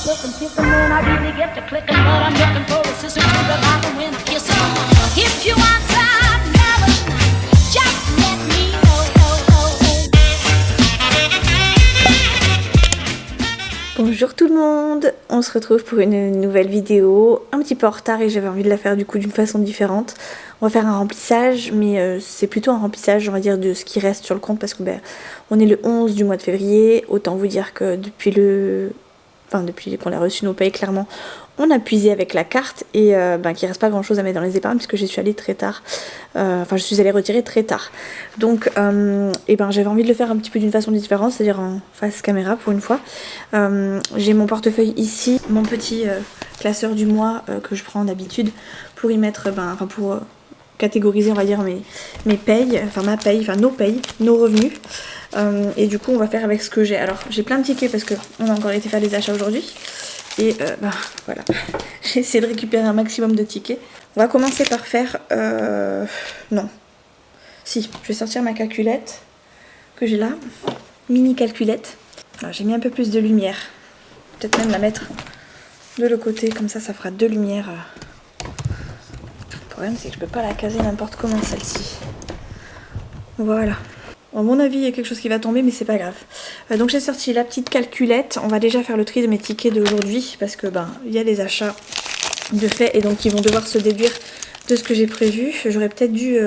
looking, kissing when I really get to clicking, but I'm looking for a sister to the bottom when I kiss her. If you want some melon, just let me know. Bonjour tout le monde, on se retrouve pour une nouvelle vidéo, un petit peu en retard et j'avais envie de la faire du coup d'une façon différente. On va faire un remplissage, mais c'est plutôt un remplissage on va dire de ce qui reste sur le compte parce que on est le 11 du mois de février, autant vous dire que depuis qu'on a reçu nos payes clairement, on a puisé avec la carte et qu'il reste pas grand chose à mettre dans les épargnes puisque je suis allée très tard, je suis allée retirer très tard. Donc j'avais envie de le faire un petit peu d'une façon différente, c'est-à-dire en face caméra pour une fois. J'ai mon portefeuille ici, mon petit classeur du mois que je prends d'habitude pour y mettre, pour catégoriser on va dire mes payes, ma paye, nos payes, nos revenus. Et du coup on va faire avec ce que j'ai. Alors j'ai plein de tickets parce qu'on a encore été faire des achats aujourd'hui. Et voilà, j'ai essayé de récupérer un maximum de tickets. On va commencer par faire... non. Si, je vais sortir ma calculette que j'ai là. Mini calculette. J'ai mis un peu plus de lumière. Peut-être même la mettre de l'autre côté, comme ça ça fera deux lumières. Le problème c'est que je peux pas la caser n'importe comment celle-ci. Voilà. À mon avis, il y a quelque chose qui va tomber, mais c'est pas grave. Donc j'ai sorti la petite calculette. On va déjà faire le tri de mes tickets d'aujourd'hui parce que il y a des achats de fait et donc ils vont devoir se déduire de ce que j'ai prévu. J'aurais peut-être dû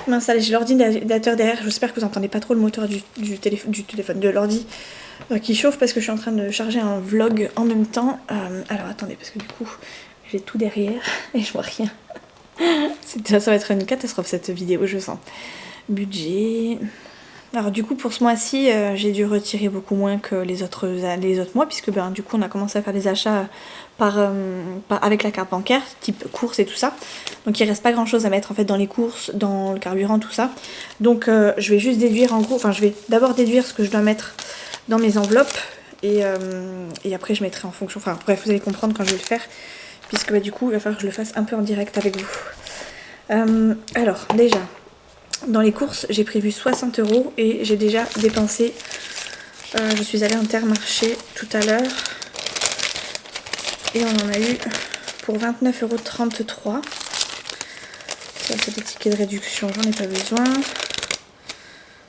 m'installer. J'ai l'ordinateur derrière. J'espère que vous n'entendez pas trop le moteur du téléphone, de l'ordi qui chauffe parce que je suis en train de charger un vlog en même temps. Alors attendez, parce que du coup j'ai tout derrière et je vois rien. Ça va être une catastrophe cette vidéo, je sens. Budget. Alors du coup pour ce mois-ci j'ai dû retirer beaucoup moins que les autres mois puisque du coup on a commencé à faire des achats avec la carte bancaire type courses et tout ça, donc il reste pas grand chose à mettre en fait dans les courses, dans le carburant, tout ça. Donc je vais juste déduire en gros, je vais d'abord déduire ce que je dois mettre dans mes enveloppes et après je mettrai en fonction, bref vous allez comprendre quand je vais le faire puisque du coup il va falloir que je le fasse un peu en direct avec vous. Alors déjà dans les courses, j'ai prévu 60 € et j'ai déjà dépensé. Je suis allée à Intermarché tout à l'heure et on en a eu pour 29,33 €. Ça, c'est des tickets de réduction, j'en ai pas besoin.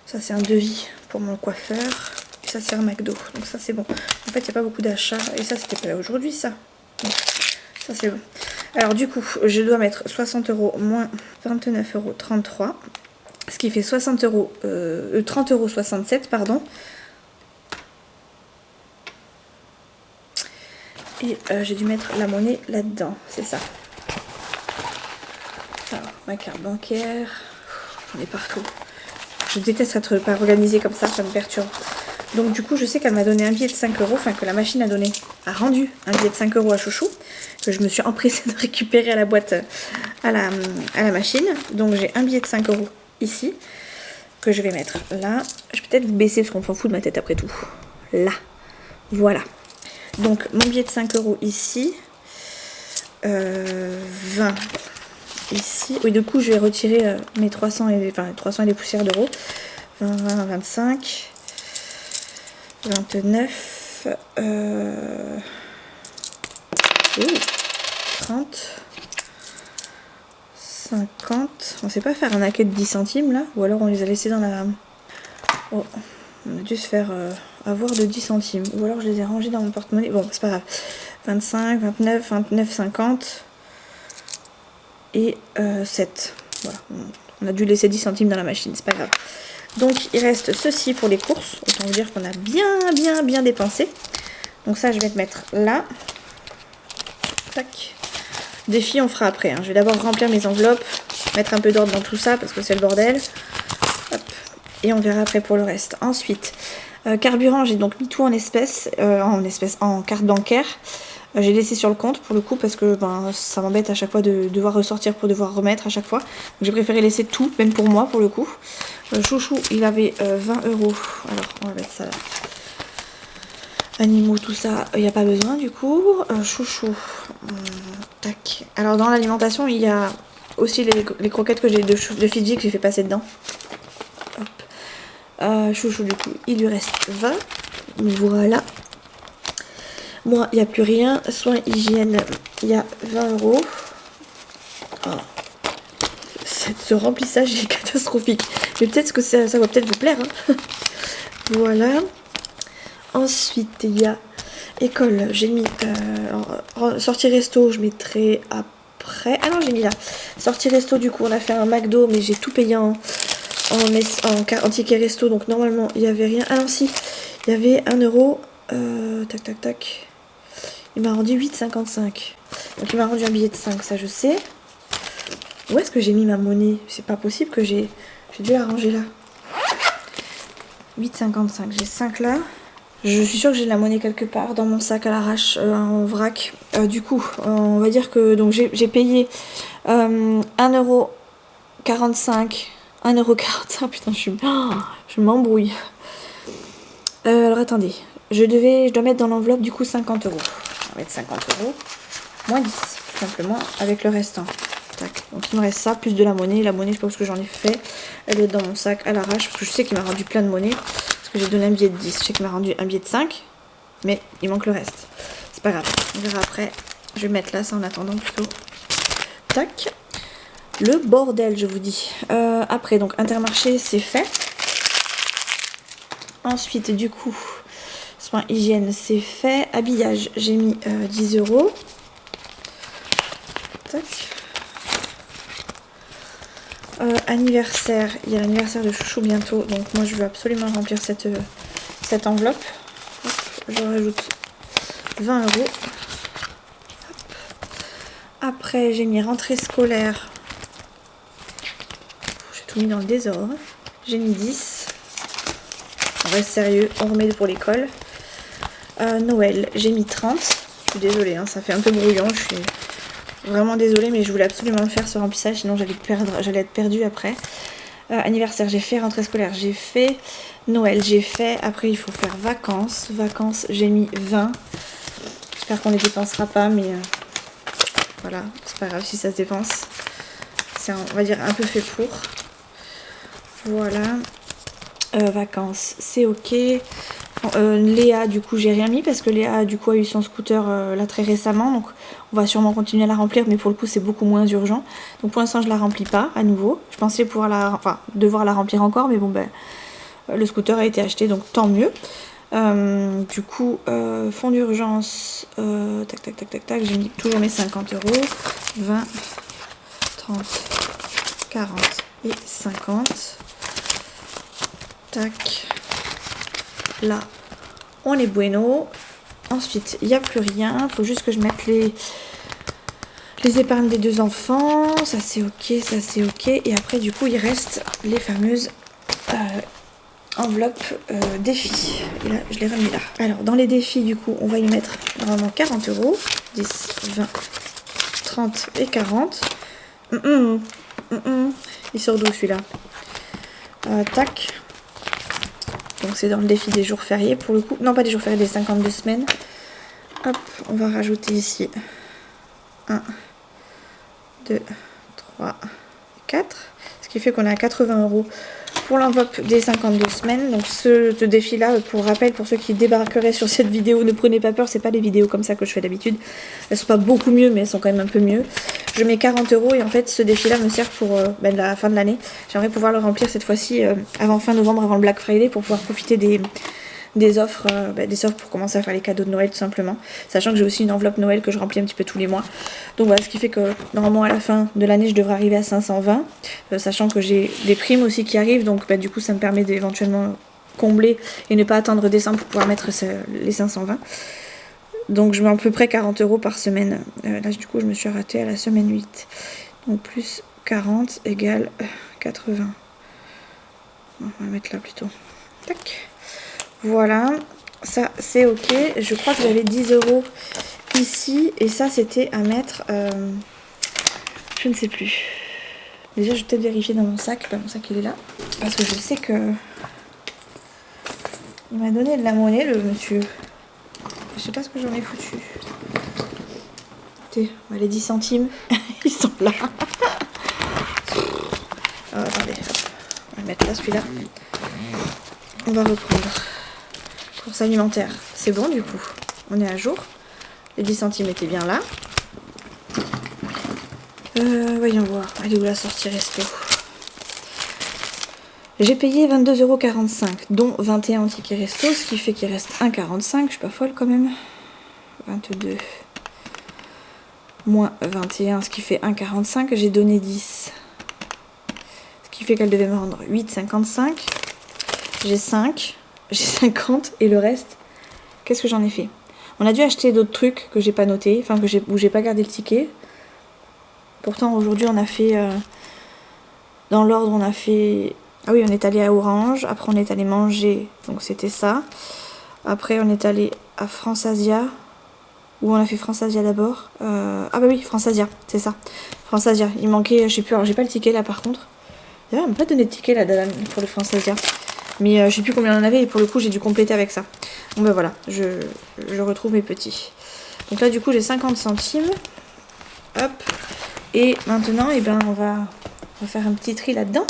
Ça, c'est un devis pour mon coiffeur. Et ça, c'est un McDo, donc ça, c'est bon. En fait, il n'y a pas beaucoup d'achats et ça, c'était pas là aujourd'hui, ça. Donc, ça, c'est bon. Alors, du coup, je dois mettre 60 € moins 29,33 €. Ce qui fait 30,67 €, pardon. Et j'ai dû mettre la monnaie là-dedans, c'est ça. Alors, ma carte bancaire, j'en ai partout. Je déteste être pas organisée comme ça me perturbe. Donc du coup, je sais qu'elle m'a donné un billet de 5 €, que la machine a rendu un billet de 5 € à Chouchou, que je me suis empressée de récupérer à la boîte, à la machine. Donc j'ai un billet de 5 € ici, que je vais mettre là. Je vais peut-être vous baisser parce qu'on s'en fout de ma tête après tout. Là, voilà. Donc mon billet de 5 € ici, 20 ici. Oui, du coup je vais retirer mes 300 et des poussières d'euros. 20, 20, 25, 29, 30. 50. On sait pas faire un acquet de 10 centimes là, ou alors on les a laissés dans la... Oh, on a dû se faire avoir de 10 centimes, ou alors je les ai rangés dans mon porte-monnaie. Bon, c'est pas grave. 25, 29, 29, 50 et 7. Voilà, on a dû laisser 10 centimes dans la machine, c'est pas grave. Donc il reste ceci pour les courses. Autant vous dire qu'on a bien dépensé. Donc ça je vais te mettre là. Tac. Défi on fera après, Je vais d'abord remplir mes enveloppes, mettre un peu d'ordre dans tout ça parce que c'est le bordel. Hop. Et on verra après pour le reste. Ensuite, carburant, j'ai donc mis tout en espèces, en carte bancaire. J'ai laissé sur le compte pour le coup parce que ça m'embête à chaque fois de devoir ressortir pour devoir remettre à chaque fois. Donc j'ai préféré laisser tout, même pour moi pour le coup. Chouchou, il avait 20 €. Alors on va mettre ça là. Animaux, tout ça, il n'y a pas besoin du coup. Chouchou. Tac. Alors dans l'alimentation, il y a aussi les croquettes que j'ai de Fidji que j'ai fait passer dedans. Hop. Chouchou, du coup, il lui reste 20. Voilà. Moi, il n'y a plus rien. Soins hygiène, il y a 20 €. Oh. Ce remplissage est catastrophique. Mais peut-être que ça va peut-être vous plaire. Hein. Voilà. Ensuite, il y a école. J'ai mis sortie resto, je mettrai après. Ah non, j'ai mis là. Sortie resto, du coup, on a fait un McDo, mais j'ai tout payé en ticket resto. Donc normalement, il n'y avait rien. Ah non, si. Il y avait 1 €. Tac, tac, tac. Il m'a rendu 8,55. Donc il m'a rendu un billet de 5, ça je sais. Où est-ce que j'ai mis ma monnaie? C'est pas possible que j'ai dû la ranger là. 8,55, j'ai 5 là. Je suis sûre que j'ai de la monnaie quelque part dans mon sac à l'arrache en vrac. Du coup, on va dire que donc j'ai payé 1,45 €. 1,45 €, putain, je m'embrouille. Alors attendez, je dois mettre dans l'enveloppe du coup 50 €. On va mettre 50 € moins 10, tout simplement, avec le restant. Tac. Donc il me reste ça, plus de la monnaie. La monnaie, je pense que j'en ai fait. Elle doit être dans mon sac à l'arrache, parce que je sais qu'il m'a rendu plein de monnaie. Parce que j'ai donné un billet de 10. Je sais qu'il m'a rendu un billet de 5. Mais il manque le reste. C'est pas grave. On verra après. Je vais mettre là, ça en attendant plutôt. Tac. Le bordel, je vous dis. Après, donc Intermarché, c'est fait. Ensuite, du coup, soins hygiène, c'est fait. Habillage, j'ai mis 10 €. Tac. Anniversaire, il y a l'anniversaire de Chouchou bientôt, donc moi je veux absolument remplir cette enveloppe. Hop, je rajoute 20 €. Hop. Après j'ai mis rentrée scolaire. J'ai tout mis dans le désordre. J'ai mis 10. On reste sérieux, on remet pour l'école. Noël, j'ai mis 30. Je suis désolée, hein, ça fait un peu brouillon, je suis vraiment désolée, mais je voulais absolument faire ce remplissage, sinon j'allais être perdue après. Anniversaire, j'ai fait. Rentrée scolaire, j'ai fait. Noël, j'ai fait. Après, il faut faire vacances. Vacances, j'ai mis 20. J'espère qu'on ne les dépensera pas, mais voilà, c'est pas grave si ça se dépense. C'est, on va dire, un peu fait pour. Voilà. Vacances, c'est ok. Léa, du coup, j'ai rien mis parce que Léa, du coup, a eu son scooter là très récemment. Donc, on va sûrement continuer à la remplir, mais pour le coup, c'est beaucoup moins urgent. Donc, pour l'instant, je la remplis pas à nouveau. Je pensais devoir la remplir encore, mais bon, ben, le scooter a été acheté, donc tant mieux. Du coup, fonds d'urgence, tac, tac, tac, tac, tac. J'ai mis toujours mes 50 €. 20, 30, 40 et 50. Tac. Là, on est bueno. Ensuite, il n'y a plus rien. Il faut juste que je mette les épargnes des 2 enfants. Ça, c'est ok, ça, c'est ok. Et après, du coup, il reste les fameuses enveloppes défis. Et là, je les remis là. Alors, dans les défis, du coup, on va y mettre normalement 40 €. 10, 20, 30 et 40. Il sort d'où celui-là? Tac. Donc c'est dans le défi des jours fériés pour le coup. Non, pas des jours fériés, des 52 semaines. Hop, on va rajouter ici 1, 2, 3, 4. Ce qui fait qu'on est à 80 € pour l'enveloppe des 52 semaines. Donc ce défi-là, pour rappel, pour ceux qui débarqueraient sur cette vidéo, ne prenez pas peur, c'est pas les vidéos comme ça que je fais d'habitude. Elles sont pas beaucoup mieux, mais elles sont quand même un peu mieux. Je mets 40 € et en fait ce défi-là me sert pour la fin de l'année. J'aimerais pouvoir le remplir cette fois-ci avant fin novembre, avant le Black Friday, pour pouvoir profiter des offres pour commencer à faire les cadeaux de Noël tout simplement, sachant que j'ai aussi une enveloppe Noël que je remplis un petit peu tous les mois. Donc voilà, ce qui fait que normalement à la fin de l'année je devrais arriver à 520, sachant que j'ai des primes aussi qui arrivent, donc du coup ça me permet d'éventuellement combler et ne pas attendre décembre pour pouvoir mettre les 520. Donc je mets à peu près 40 € par semaine. Là du coup je me suis arrêtée à la semaine 8, donc plus 40 égale 80. On va mettre là plutôt. Tac. Voilà, ça c'est ok. Je crois que j'avais 10 € ici et ça c'était à mettre, je ne sais plus. Déjà je vais peut-être vérifier dans mon sac. Mon sac il est là, parce que je sais que il m'a donné de la monnaie le monsieur. Je sais pas ce que j'en ai foutu. Écoutez, les 10 centimes ils sont là. Attendez, on va mettre là celui-là. On va reprendre. Course alimentaire, c'est bon du coup. on est à jour. Les 10 centimes étaient bien là. Voyons voir, elle est où la sortie resto? J'ai payé 22,45 €, dont 21 tickets resto, ce qui fait qu'il reste 1,45 €. Je suis pas folle quand même. 22 moins 21, ce qui fait 1,45 €. J'ai donné 10. Ce qui fait qu'elle devait me rendre 8,55. J'ai 5. J'ai 50. Et le reste, qu'est-ce que j'en ai fait? On a dû acheter d'autres trucs que j'ai pas noté. Enfin, où j'ai pas gardé le ticket. Pourtant, aujourd'hui, on a fait... dans l'ordre, on a fait... Ah oui, on est allé à Orange. Après, on est allé manger. Donc, c'était ça. Après, on est allé à France Asia. Où on a fait France Asia d'abord. Ah bah oui, France Asia, c'est ça. France Asia. Il manquait, je sais plus, alors j'ai pas le ticket là par contre. D'ailleurs, on m'a pas donné de ticket là pour le France Asia. Mais je sais plus combien on en avait et pour le coup j'ai dû compléter avec ça. Bon bah voilà, je retrouve mes petits. Donc là du coup j'ai 50 centimes. Hop. Et maintenant, eh ben, on va faire un petit tri là-dedans.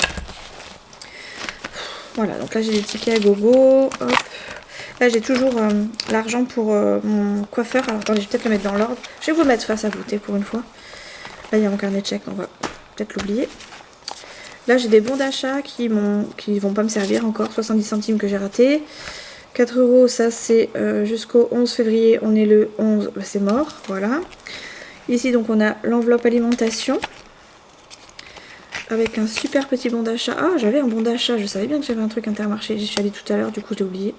Voilà, donc là j'ai des tickets à gogo. Hop. Là j'ai toujours l'argent pour mon coiffeur. Alors attendez, je vais peut-être le mettre dans l'ordre. Je vais vous le mettre face à vous pour une fois. Là il y a mon carnet de chèques, on va peut-être l'oublier. Là j'ai des bons d'achat qui vont pas me servir encore. 70 centimes que j'ai raté. 4 €, ça c'est jusqu'au 11 février. On est le 11, bah, c'est mort. Voilà. Ici donc on a l'enveloppe alimentation. Avec un super petit bon d'achat. Ah, j'avais un bon d'achat. Je savais bien que j'avais un truc Intermarché. J'y suis allée tout à l'heure, du coup j'ai oublié.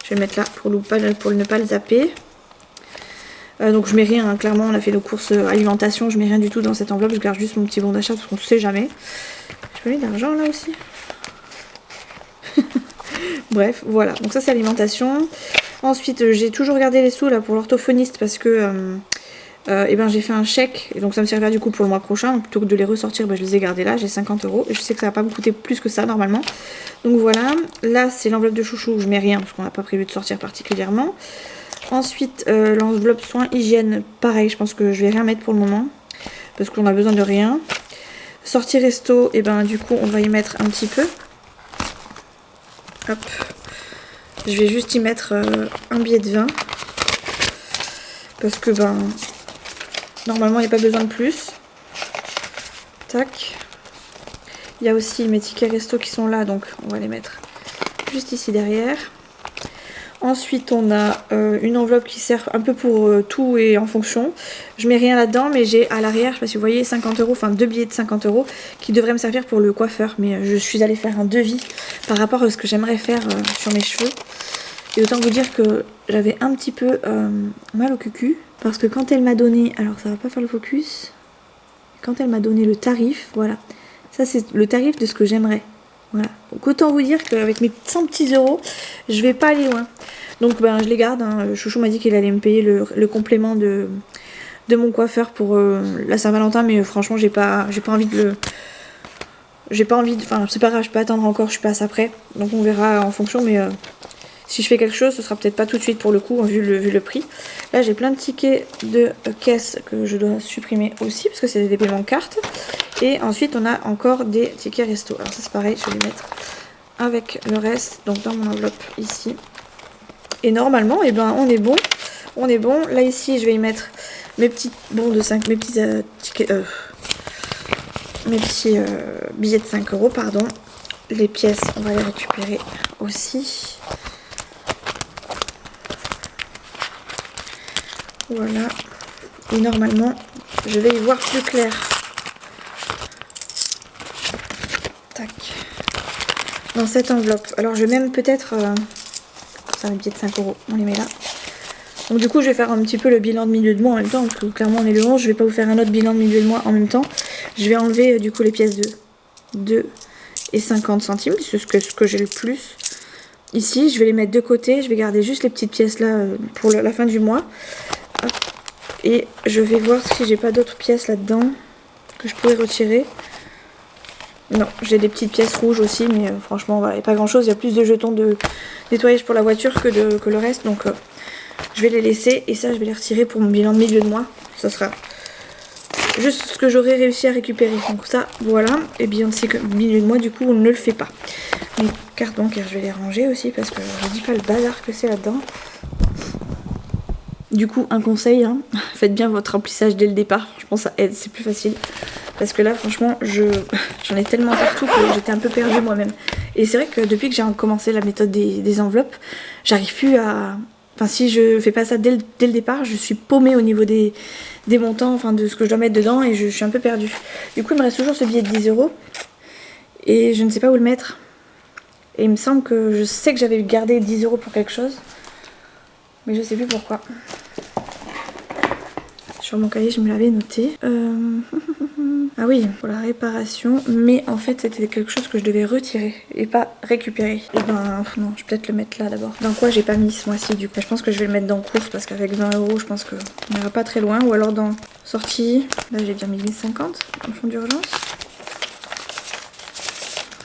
Je vais le mettre là pour ne pas le zapper. Donc je mets rien, hein. Clairement on a fait nos courses alimentation, je mets rien du tout dans cette enveloppe, je garde juste mon petit bon d'achat parce qu'on ne sait jamais. Je peux mettre de l'argent là aussi. Bref, voilà, donc ça c'est alimentation. Ensuite j'ai toujours gardé les sous là pour l'orthophoniste parce que et ben j'ai fait un chèque et donc ça me servira du coup pour le mois prochain. Donc, plutôt que de les ressortir, ben, je les ai gardés là, j'ai 50 € et je sais que ça va pas me coûter plus que ça normalement. Donc voilà, là c'est l'enveloppe de chouchou, je mets rien parce qu'on n'a pas prévu de sortir particulièrement. Ensuite l'enveloppe soins hygiène, pareil, je pense que je vais rien mettre pour le moment parce qu'on a besoin de rien. Sortie resto, et ben du coup on va y mettre un petit peu. Hop, je vais juste y mettre un billet de 20 parce que ben normalement il n'y a pas besoin de plus. Tac. Il y a aussi mes tickets resto qui sont là, donc on va les mettre juste ici derrière. Ensuite on a une enveloppe qui sert un peu pour tout et en fonction. Je mets rien là-dedans, mais j'ai à l'arrière, je sais pas si vous voyez, 50 €, enfin 2 billets de 50 € qui devraient me servir pour le coiffeur. Mais je suis allée faire un devis par rapport à ce que j'aimerais faire sur mes cheveux. Et autant vous dire que j'avais un petit peu mal au cucu. Parce que quand elle m'a donné, alors ça va pas faire le focus, quand elle m'a donné le tarif, voilà, ça c'est le tarif de ce que j'aimerais. Voilà, donc autant vous dire qu'avec mes 100 petits euros, je vais pas aller loin. Donc ben je les garde, hein. Chouchou m'a dit qu'il allait me payer le complément de mon coiffeur pour la Saint-Valentin, mais franchement j'ai pas envie de le... Enfin c'est pas grave, je peux attendre encore, je suis pas assez près. Donc on verra en fonction, mais si je fais quelque chose, ce sera peut-être pas tout de suite pour le coup, vu le prix. Là j'ai plein de tickets de caisse que je dois supprimer aussi, parce que c'est des paiements de carte. Et ensuite on a encore des tickets resto. Alors ça c'est pareil, je vais les mettre avec le reste, donc dans mon enveloppe ici. Et normalement, eh ben, on est bon. On est bon. Là ici je vais y mettre mes petits bons de 5, mes petits tickets, mes petits billets de 5 €, pardon. Les pièces, on va les récupérer aussi. Voilà. Et normalement, je vais y voir plus clair. Tac. Dans cette enveloppe. Alors, je vais même peut-être... ça, les billets de 5 €. On les met là. Donc, du coup, je vais faire un petit peu le bilan de milieu de mois en même temps. Parce que clairement, on est le 11. Je vais pas vous faire un autre bilan de milieu de mois en même temps. Je vais enlever, du coup, les pièces de 2 et 50 centimes. C'est ce que j'ai le plus. Ici, je vais les mettre de côté. Je vais garder juste les petites pièces là pour la fin du mois. Hop. Et je vais voir si j'ai pas d'autres pièces là-dedans que je pourrais retirer. Non, j'ai des petites pièces rouges aussi, mais franchement, voilà, il n'y a pas grand-chose. Il y a plus de jetons de nettoyage pour la voiture que le reste. Donc, je vais les laisser. Et ça, je vais les retirer pour mon bilan de milieu de mois. Ça sera juste ce que j'aurais réussi à récupérer. Donc ça, voilà. Et bien, c'est que milieu de mois, du coup, on ne le fait pas. Mes cartes bancaires, je vais les ranger aussi parce que je ne dis pas le bazar que c'est là-dedans. Du coup, un conseil, hein, faites bien votre remplissage dès le départ. Je pense que ça aide, c'est plus facile. Parce que là, franchement, j'en ai tellement partout que j'étais un peu perdue moi-même. Et c'est vrai que depuis que j'ai commencé la méthode des enveloppes, j'arrive plus à... Enfin, si je fais pas ça dès le départ, je suis paumée au niveau des montants, enfin de ce que je dois mettre dedans, et je suis un peu perdue. Du coup, il me reste toujours ce billet de 10 €. Et je ne sais pas où le mettre. Et il me semble que je sais que j'avais gardé 10 € pour quelque chose. Mais je sais plus pourquoi. Sur mon cahier, je me l'avais noté. Ah oui, pour la réparation. Mais en fait, c'était quelque chose que je devais retirer et pas récupérer. Et ben non, je vais peut-être le mettre là d'abord. Dans quoi j'ai pas mis ce mois-ci du coup. Je pense que je vais le mettre dans course parce qu'avec 20 €, je pense qu'on n'ira pas très loin. Ou alors dans sortie. Là, j'ai bien mis 1050 en fond d'urgence.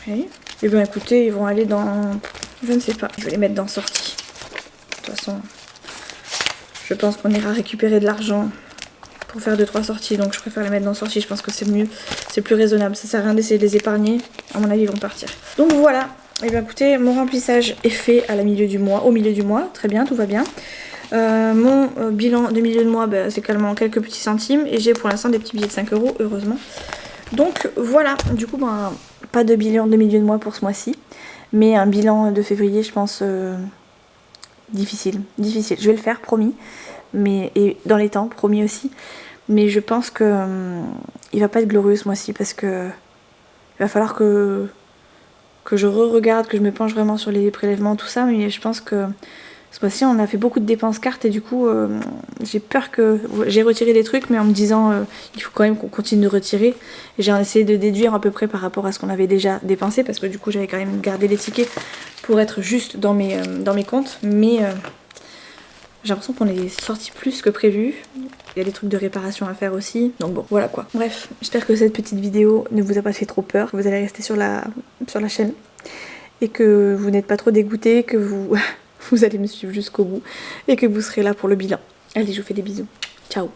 Okay. Et ben écoutez, ils vont aller dans... Je ne sais pas. Je vais les mettre dans sortie. De toute façon, je pense qu'on ira récupérer de l'argent pour faire 2-3 sorties, donc je préfère les mettre dans sortie, je pense que c'est mieux, c'est plus raisonnable, ça sert à rien d'essayer de les épargner, à mon avis ils vont partir. Donc voilà, et bien écoutez, mon remplissage est fait au milieu du mois, très bien, tout va bien. Mon bilan de milieu de mois, c'est calmement quelques petits centimes, et j'ai pour l'instant des petits billets de 5 €, heureusement. Donc voilà, du coup pas de bilan de milieu de mois pour ce mois-ci, mais un bilan de février je pense difficile, je vais le faire, promis. Et dans les temps, promis aussi. Mais je pense que il va pas être glorieux ce mois-ci parce que il va falloir que je re-regarde, que je me penche vraiment sur les prélèvements, tout ça. Mais je pense que ce mois-ci, on a fait beaucoup de dépenses cartes et du coup, j'ai peur que... J'ai retiré des trucs, mais en me disant il faut quand même qu'on continue de retirer. Et j'ai essayé de déduire à peu près par rapport à ce qu'on avait déjà dépensé parce que du coup, j'avais quand même gardé les tickets pour être juste dans mes comptes. Mais... j'ai l'impression qu'on est sorti plus que prévu. Il y a des trucs de réparation à faire aussi. Donc bon, voilà quoi. Bref, j'espère que cette petite vidéo ne vous a pas fait trop peur. Que vous allez rester sur la chaîne. Et que vous n'êtes pas trop dégoûtés. Que vous allez me suivre jusqu'au bout. Et que vous serez là pour le bilan. Allez, je vous fais des bisous. Ciao.